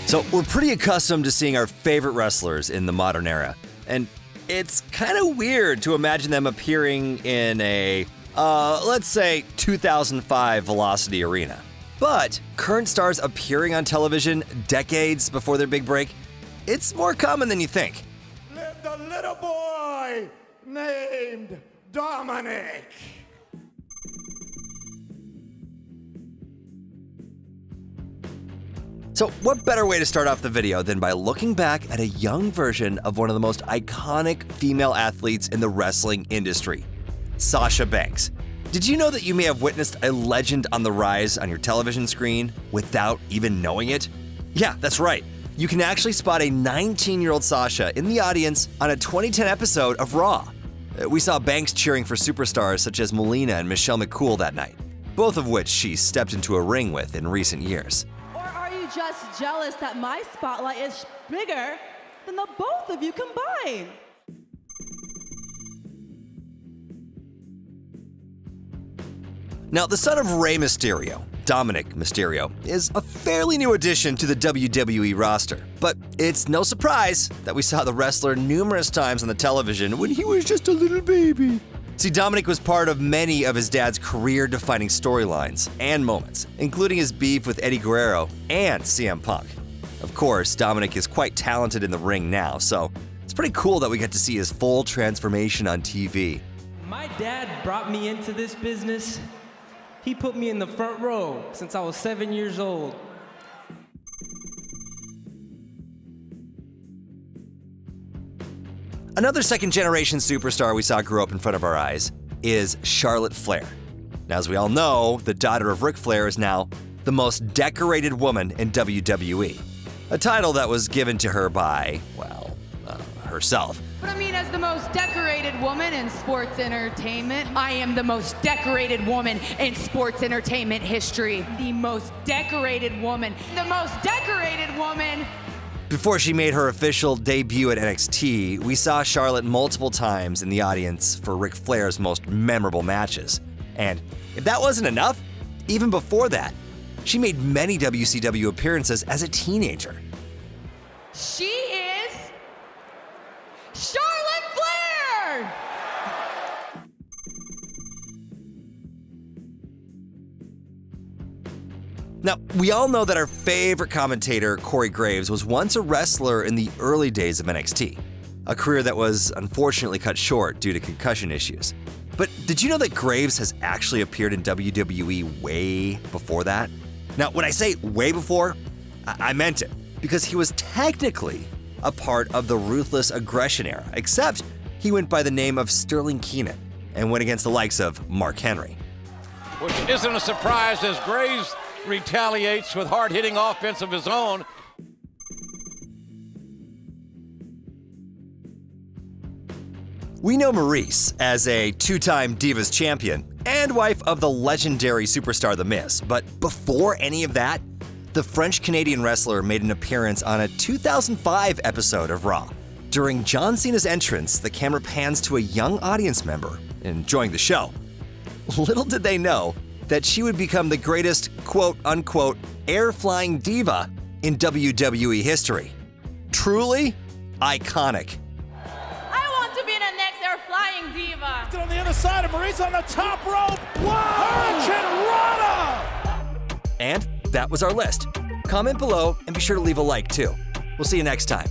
So we're pretty accustomed to seeing our favorite wrestlers in the modern era, and it's kind of weird to imagine them appearing in a, let's say, 2005 Velocity Arena. But current stars appearing on television decades before their big break, it's more common than you think. Live the little boy named Dominik. So what better way to start off the video than by looking back at a young version of one of the most iconic female athletes in the wrestling industry, Sasha Banks. Did you know that you may have witnessed a legend on the rise on your television screen without even knowing it? Yeah, that's right. You can actually spot a 19-year-old Sasha in the audience on a 2010 episode of Raw. We saw Banks cheering for superstars such as Melina and Michelle McCool that night, both of which she stepped into a ring with in recent years. Just jealous that my spotlight is bigger than the both of you combined. Now, the son of Rey Mysterio, Dominik Mysterio, is a fairly new addition to the WWE roster, but it's no surprise that we saw the wrestler numerous times on the television when he was just a little baby. See, Dominik was part of many of his dad's career-defining storylines and moments, including his beef with Eddie Guerrero and CM Punk. Of course, Dominik is quite talented in the ring now, so it's pretty cool that we get to see his full transformation on TV. My dad brought me into this business. He put me in the front row since I was 7 years old. Another second-generation superstar we saw grow up in front of our eyes is Charlotte Flair. Now, as we all know, the daughter of Ric Flair is now the most decorated woman in WWE, a title that was given to her by, herself. But I mean, as the most decorated woman in sports entertainment, I am the most decorated woman in sports entertainment history. The most decorated woman. The most decorated woman. Before she made her official debut at NXT, we saw Charlotte multiple times in the audience for Ric Flair's most memorable matches. And if that wasn't enough, even before that, she made many WCW appearances as a teenager. She is Charlotte Flair! Now, we all know that our favorite commentator, Corey Graves, was once a wrestler in the early days of NXT, a career that was unfortunately cut short due to concussion issues. But did you know that Graves has actually appeared in WWE way before that? Now, when I say way before, I meant it, because he was technically a part of the Ruthless Aggression era, except he went by the name of Sterling Keenan and went against the likes of Mark Henry. Which isn't a surprise as Graves retaliates with hard-hitting offense of his own. We know Maryse as a two-time Divas champion and wife of the legendary superstar The Miz, but before any of that, the French-Canadian wrestler made an appearance on a 2005 episode of Raw. During John Cena's entrance, the camera pans to a young audience member enjoying the show. Little did they know that she would become the greatest quote-unquote air-flying diva in WWE history. Truly iconic. I want to be the next air-flying diva. On the other side of Maryse on the top rope. Hurricane Rana! And that was our list. Comment below and be sure to leave a like too. We'll see you next time.